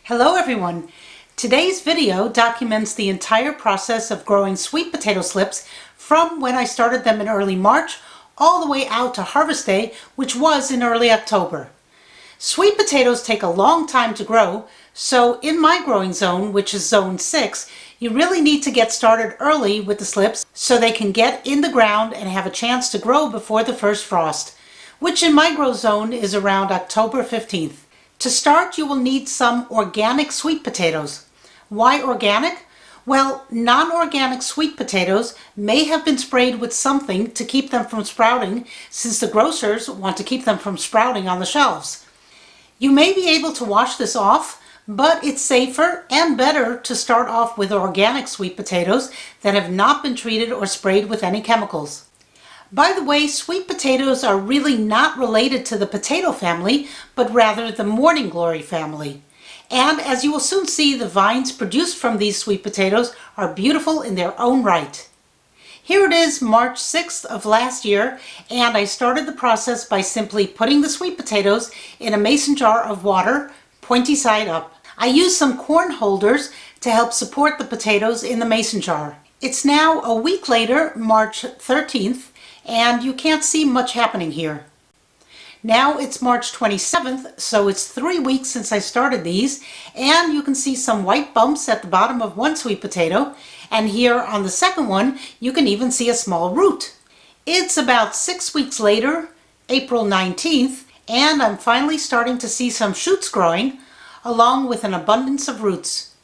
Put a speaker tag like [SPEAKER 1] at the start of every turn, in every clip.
[SPEAKER 1] Hello everyone! Today's video documents the entire process of growing sweet potato slips from when I started them in early March all the way out to harvest day, which was in early October. Sweet potatoes take a long time to grow, so in my growing zone, which is zone 6, you really need to get started early with the slips so they can get in the ground and have a chance to grow before the first frost, which in my grow zone is around October 15th. To start, you will need some organic sweet potatoes. Why organic? Well, non-organic sweet potatoes may have been sprayed with something to keep them from sprouting, since the grocers want to keep them from sprouting on the shelves. You may be able to wash this off, but it's safer and better to start off with organic sweet potatoes that have not been treated or sprayed with any chemicals. By the way, sweet potatoes are really not related to the potato family, but rather the morning glory family. And as you will soon see, the vines produced from these sweet potatoes are beautiful in their own right. Here it is March 6th of last year, and I started the process by simply putting the sweet potatoes in a mason jar of water, pointy side up. I used some corn holders to help support the potatoes in the mason jar. It's now a week later, March 13th, and you can't see much happening here. Now it's March 27th, so it's 3 weeks since I started these, and you can see some white bumps at the bottom of one sweet potato, and here on the second one you can even see a small root. It's about 6 weeks later, April 19th, and I'm finally starting to see some shoots growing, along with an abundance of roots.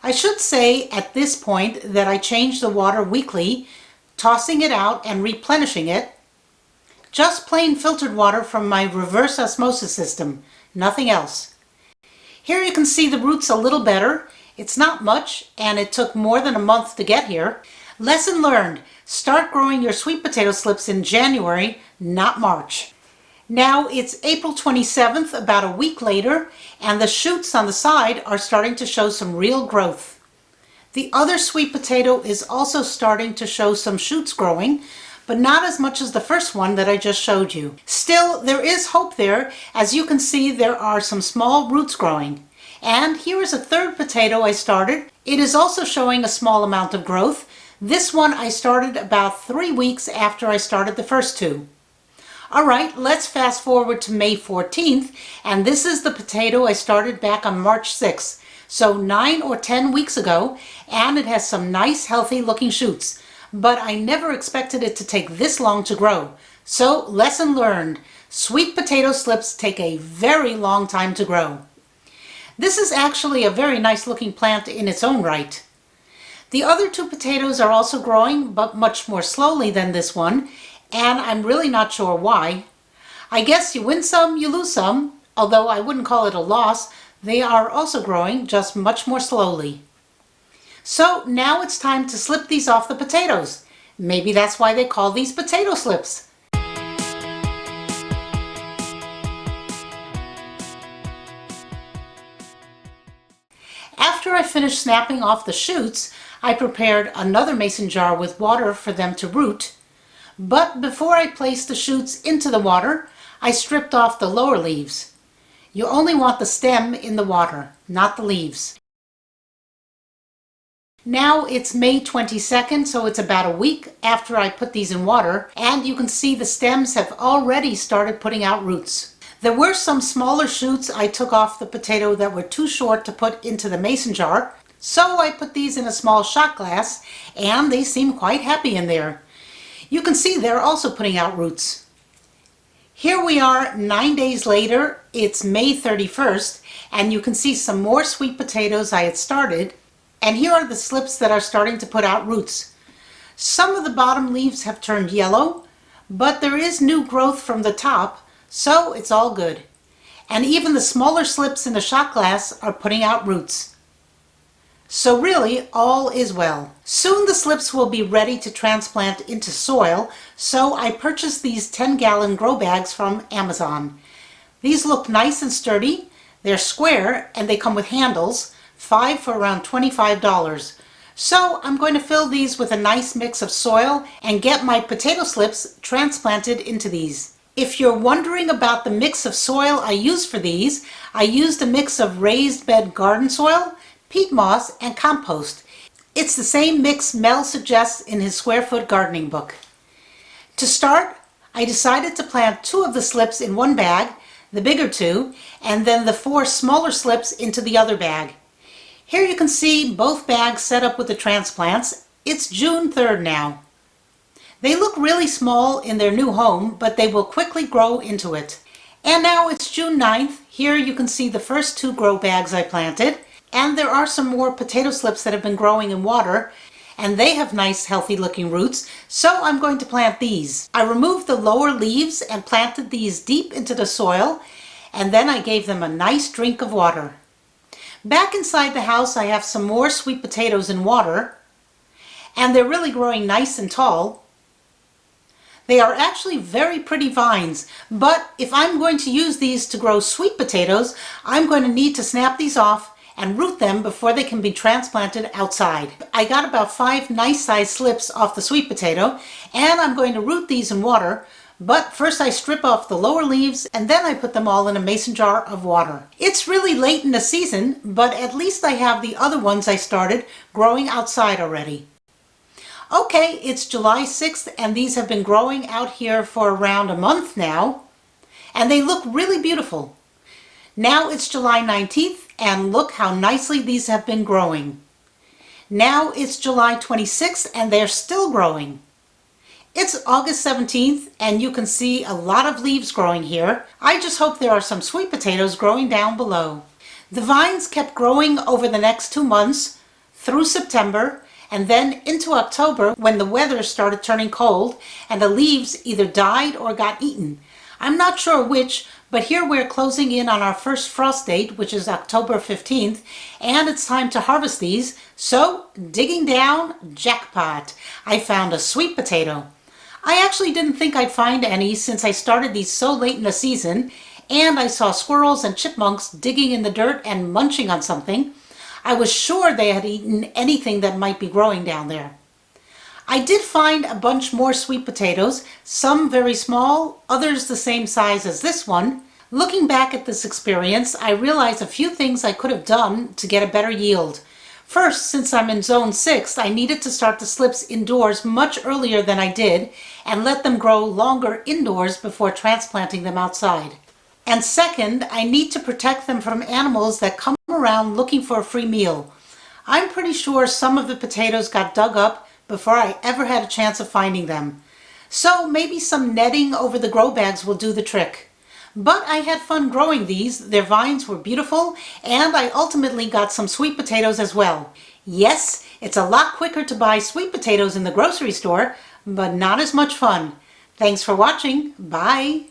[SPEAKER 1] I should say at this point that I change the water weekly, tossing it out and replenishing it. Just plain filtered water from my reverse osmosis system, nothing else. Here you can see the roots a little better. It's not much, and it took more than a month to get here. Lesson learned: start growing your sweet potato slips in January, not March. Now it's April 27th, about a week later, and the shoots on the side are starting to show some real growth. The other sweet potato is also starting to show some shoots growing, but not as much as the first one that I just showed you. Still, there is hope there. As you can see, there are some small roots growing. And here is a third potato I started. It is also showing a small amount of growth. This one I started about 3 weeks after I started the first two. Alright, let's fast forward to May 14th, and this is the potato I started back on March 6th. So 9 or 10 weeks ago, and it has some nice healthy looking shoots. But I never expected it to take this long to grow. So lesson learned, sweet potato slips take a very long time to grow. This is actually a very nice looking plant in its own right. The other two potatoes are also growing, but much more slowly than this one, and I'm really not sure why. I guess you win some, you lose some, although I wouldn't call it a loss. They are also growing, just much more slowly. So now it's time to slip these off the potatoes. Maybe that's why they call these potato slips. After I finished snapping off the shoots, I prepared another mason jar with water for them to root. But before I placed the shoots into the water, I stripped off the lower leaves. You only want the stem in the water, not the leaves. Now it's May 22nd, so it's about a week after I put these in water, and you can see the stems have already started putting out roots. There were some smaller shoots I took off the potato that were too short to put into the mason jar, so I put these in a small shot glass, and they seem quite happy in there. You can see they're also putting out roots. Here we are 9 days later, it's May 31st, and you can see some more sweet potatoes I had started, and here are the slips that are starting to put out roots. Some of the bottom leaves have turned yellow, but there is new growth from the top, so it's all good. And even the smaller slips in the shot glass are putting out roots. So really, all is well. Soon the slips will be ready to transplant into soil, so I purchased these 10-gallon grow bags from Amazon. These look nice and sturdy. They're square and they come with handles, 5 for around $25. So I'm going to fill these with a nice mix of soil and get my potato slips transplanted into these. If you're wondering about the mix of soil I used for these, I used a mix of raised bed garden soil, peat moss, and compost. It's the same mix Mel suggests in his square foot gardening book. To start, I decided to plant 2 of the slips in one bag, the bigger 2, and then the 4 smaller slips into the other bag. Here you can see both bags set up with the transplants. It's June 3rd now. They look really small in their new home, but they will quickly grow into it. And now it's June 9th. Here you can see the first 2 grow bags I planted. And there are some more potato slips that have been growing in water, and they have nice healthy looking roots, so I'm going to plant these. I removed the lower leaves and planted these deep into the soil, and then I gave them a nice drink of water. Back inside the house I have some more sweet potatoes in water, and they're really growing nice and tall. They are actually very pretty vines, but if I'm going to use these to grow sweet potatoes, I'm going to need to snap these off and root them before they can be transplanted outside. I got about 5 nice sized slips off the sweet potato, and I'm going to root these in water, but first I strip off the lower leaves and then I put them all in a mason jar of water. It's really late in the season, but at least I have the other ones I started growing outside already. Okay, it's July 6th and these have been growing out here for around a month now, and they look really beautiful. Now it's July 19th, and look how nicely these have been growing. Now it's July 26th and they're still growing. It's August 17th and you can see a lot of leaves growing here. I just hope there are some sweet potatoes growing down below. The vines kept growing over the next 2 months through September and then into October when the weather started turning cold and the leaves either died or got eaten. I'm not sure which, but here we're closing in on our first frost date, which is October 15th, and it's time to harvest these. So, digging down, jackpot, I found a sweet potato. I actually didn't think I'd find any since I started these so late in the season, and I saw squirrels and chipmunks digging in the dirt and munching on something. I was sure they had eaten anything that might be growing down there. I did find a bunch more sweet potatoes, some very small, others the same size as this one. Looking back at this experience, I realized a few things I could have done to get a better yield. First, since I'm in zone 6, I needed to start the slips indoors much earlier than I did and let them grow longer indoors before transplanting them outside. And second, I need to protect them from animals that come around looking for a free meal. I'm pretty sure some of the potatoes got dug up before I ever had a chance of finding them. So maybe some netting over the grow bags will do the trick. But I had fun growing these, their vines were beautiful, and I ultimately got some sweet potatoes as well. Yes, it's a lot quicker to buy sweet potatoes in the grocery store, but not as much fun. Thanks for watching. Bye.